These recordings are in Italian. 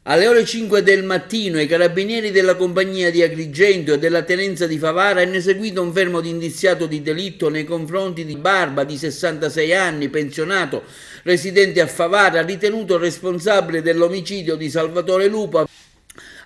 Alle ore 5 del mattino i carabinieri della compagnia di Agrigento e della tenenza di Favara hanno eseguito un fermo di indiziato di delitto nei confronti di Barba, di 66 anni, pensionato, residente a Favara, ritenuto responsabile dell'omicidio di Salvatore Lupo,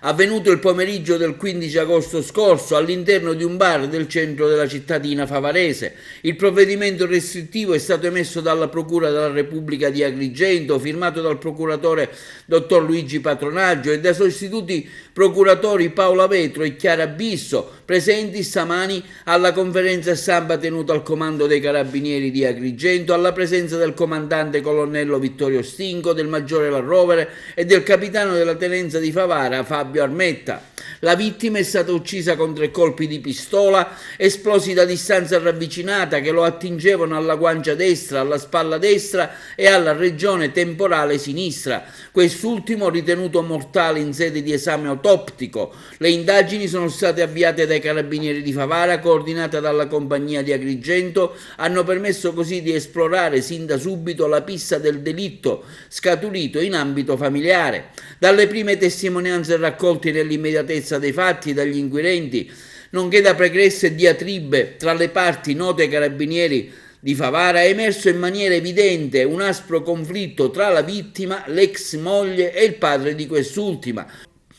avvenuto il pomeriggio del 15 agosto scorso all'interno di un bar del centro della cittadina favarese. Il provvedimento restrittivo è stato emesso dalla Procura della Repubblica di Agrigento, firmato dal procuratore dottor Luigi Patronaggio e dai sostituti procuratori Paola Vetro e Chiara Bisso, presenti stamani alla conferenza stampa tenuta al comando dei Carabinieri di Agrigento, alla presenza del comandante colonnello Vittorio Stinco, del maggiore La Rovere e del capitano della tenenza di Favara Fabio Armetta. La vittima è stata uccisa con 3 colpi di pistola esplosi da distanza ravvicinata che lo attingevano alla guancia destra, alla spalla destra e alla regione temporale sinistra, quest'ultimo ritenuto mortale in sede di esame autoptico. Le indagini sono state avviate dai Carabinieri di Favara, coordinate dalla compagnia di Agrigento, hanno permesso così di esplorare sin da subito la pista del delitto scaturito in ambito familiare. Dalle prime testimonianze raccolte nell'immediatezza dei fatti dagli inquirenti, nonché da pregresse diatribe tra le parti note ai Carabinieri di Favara, è emerso in maniera evidente un aspro conflitto tra la vittima, l'ex moglie e il padre di quest'ultima.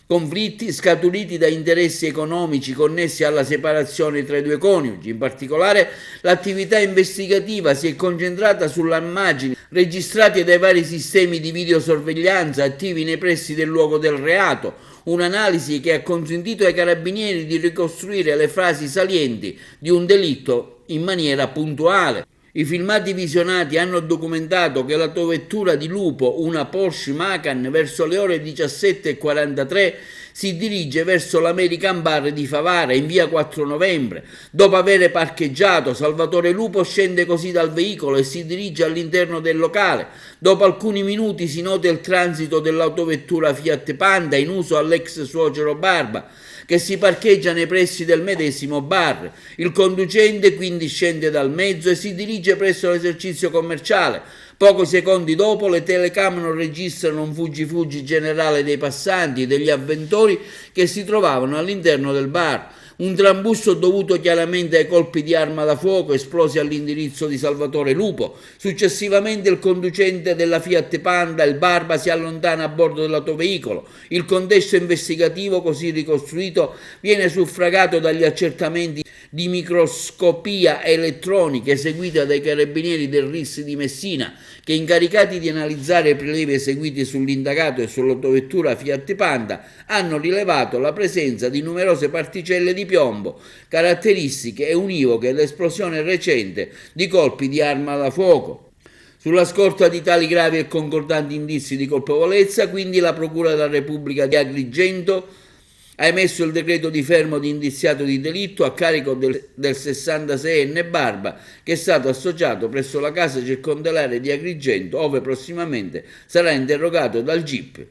Conflitti scaturiti da interessi economici connessi alla separazione tra i 2 coniugi. In particolare, l'attività investigativa si è concentrata sulle immagini registrate dai vari sistemi di videosorveglianza attivi nei pressi del luogo del reato, un'analisi che ha consentito ai carabinieri di ricostruire le fasi salienti di un delitto in maniera puntuale. I filmati visionati hanno documentato che l'autovettura di Lupo, una Porsche Macan, verso le ore 17:43 si dirige verso l'American Bar di Favara in via 4 novembre. Dopo aver parcheggiato, Salvatore Lupo scende così dal veicolo e si dirige all'interno del locale. Dopo alcuni minuti si nota il transito dell'autovettura Fiat Panda in uso all'ex suocero Barba, che si parcheggia nei pressi del medesimo bar. Il conducente quindi scende dal mezzo e si dirige presso l'esercizio commerciale. Pochi secondi dopo le telecamere registrano un fuggi-fuggi generale dei passanti e degli avventori che si trovavano all'interno del bar. Un trambusto dovuto chiaramente ai colpi di arma da fuoco esplosi all'indirizzo di Salvatore Lupo. Successivamente il conducente della Fiat Panda, il Barba, si allontana a bordo dell'autoveicolo. Il contesto investigativo così ricostruito viene suffragato dagli accertamenti di microscopia elettronica eseguita dai carabinieri del RIS di Messina, che, incaricati di analizzare i prelevi eseguiti sull'indagato e sull'autovettura Fiat Panda, hanno rilevato la presenza di numerose particelle di piombo, caratteristiche e univoche dell'esplosione recente di colpi di arma da fuoco. Sulla scorta di tali gravi e concordanti indizi di colpevolezza, quindi, la Procura della Repubblica di Agrigento ha emesso il decreto di fermo di indiziato di delitto a carico del 66enne Barba, che è stato associato presso la casa circondariale di Agrigento, ove prossimamente sarà interrogato dal GIP.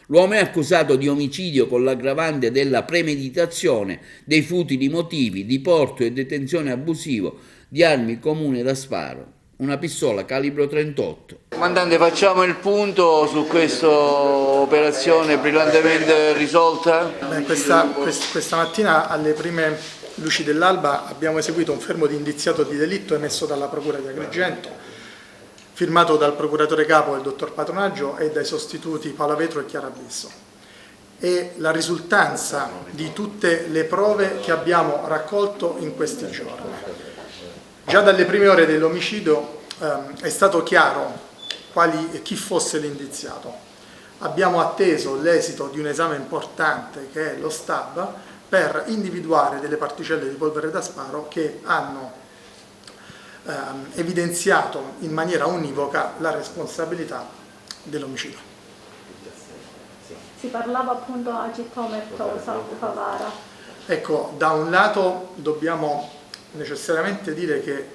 L'uomo è accusato di omicidio con l'aggravante della premeditazione, dei futili motivi di porto e detenzione abusivo di armi comuni da sparo, una pistola calibro 38. Comandante, facciamo il punto su questa operazione brillantemente risolta. Questa mattina alle prime luci dell'alba abbiamo eseguito un fermo di indiziato di delitto emesso dalla Procura di Agrigento, firmato dal procuratore capo, il dottor Patronaggio, e dai sostituti Paola Vetro e Chiara Bisso. È la risultanza di tutte le prove che abbiamo raccolto in questi giorni. Già dalle prime ore dell'omicidio è stato chiaro chi fosse l'indiziato. Abbiamo atteso l'esito di un esame importante che è lo STAB per individuare delle particelle di polvere da sparo che hanno evidenziato in maniera univoca la responsabilità dell'omicidio. Si parlava appunto a città omertosa di Favara. Ecco, da un lato dobbiamo necessariamente dire che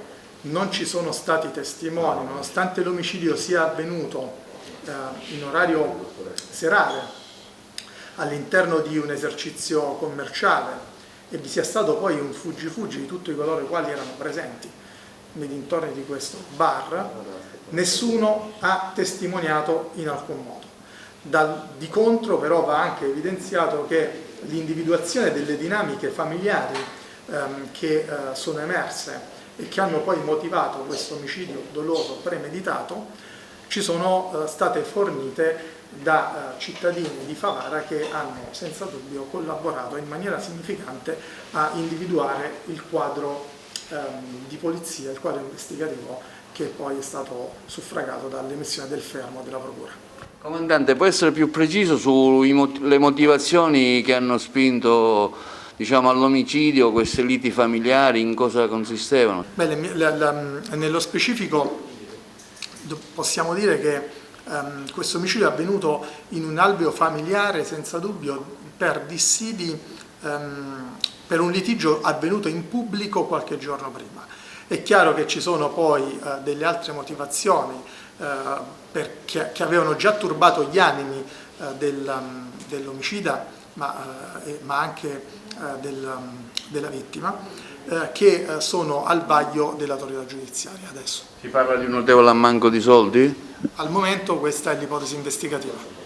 non ci sono stati testimoni, nonostante l'omicidio sia avvenuto in orario serale all'interno di un esercizio commerciale e vi sia stato poi un fuggi-fuggi di tutti coloro i quali erano presenti nei dintorni di questo bar, nessuno ha testimoniato in alcun modo. Di contro però va anche evidenziato che l'individuazione delle dinamiche familiari che sono emerse e che hanno poi motivato questo omicidio doloso premeditato ci sono state fornite da cittadini di Favara che hanno senza dubbio collaborato in maniera significante a individuare il quadro di polizia, il quadro investigativo che poi è stato suffragato dall'emissione del fermo della Procura. Comandante, può essere più preciso sulle motivazioni che hanno spinto, diciamo, all'omicidio, queste liti familiari, in cosa consistevano? Beh, nello specifico possiamo dire che questo omicidio è avvenuto in un alveo familiare senza dubbio per dissidi, per un litigio avvenuto in pubblico qualche giorno prima. È chiaro che ci sono poi delle altre motivazioni che avevano già turbato gli animi dell'omicida ma anche della vittima, che sono al vaglio dell'autorità giudiziaria adesso. Si parla di un notevole ammanco di soldi? Al momento questa è l'ipotesi investigativa.